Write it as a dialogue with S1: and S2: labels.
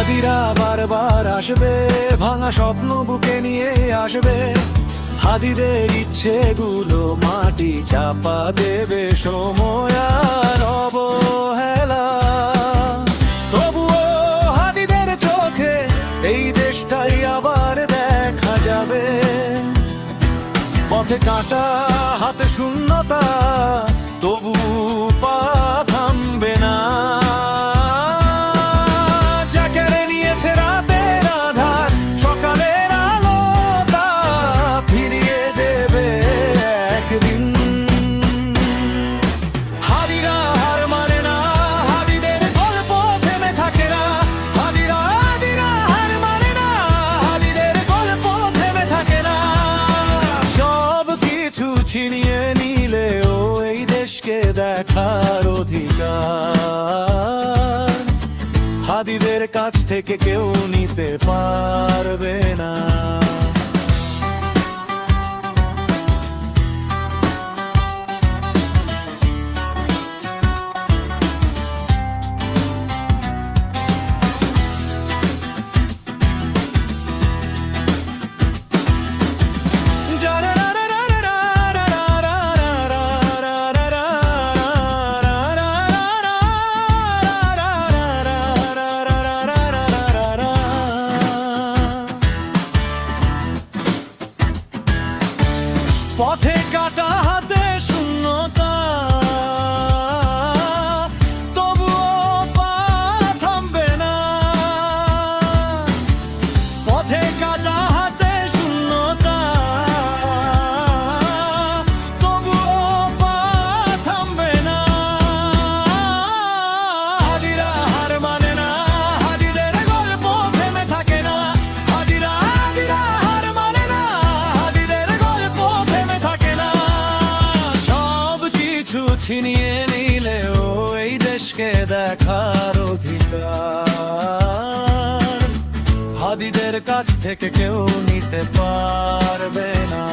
S1: হাদিরা বারবার আসবে, ভাঙা স্বপ্ন বুকে নিয়ে আসবে। হাদিদের ইচ্ছেগুলো মাটি চাপা দেবে সময় আর অবহেলা। তবুও হাদিদের চোখে এই দেশটাই আবার দেখা যাবে। পথে কাঁটা, হাতে শূন্যতা, তবু পা থামবে না। যা কেড়ে নিয়েছে রাতের আধার, সকালের আলো তা ফিরিয়ে দেবে একদিন। হাদিরা হার মানে না, হাদিদের গল্প থেমে থাকে না। হাদিরা হার মানে না, হাদিদের গল্প থেমে থাকে না। সব কিছু ছিনিয়ে নিলেও এই দেশকে দেখার অধিকার হাদিদের কাছ থেকে কেউ নিতে পারবে না। পথে কাটা, হাতে শূন্যতা, তবুও পা থামবে না। পথে কাটা, হাতে শূন্যতা, তবুও পা থামবে না। হাদিরা হার মানে না, হাদিদের গল্প থেমে থাকে না। হাদিরা হার মানে না, হাদিদের গল্প থেমে থাকে না। সব কিছু ছিনিয়ে নিলেও এই দেশকে দেখার অধিকার হাদিদের কাছ থেকে কেউ নিতে পারবে না।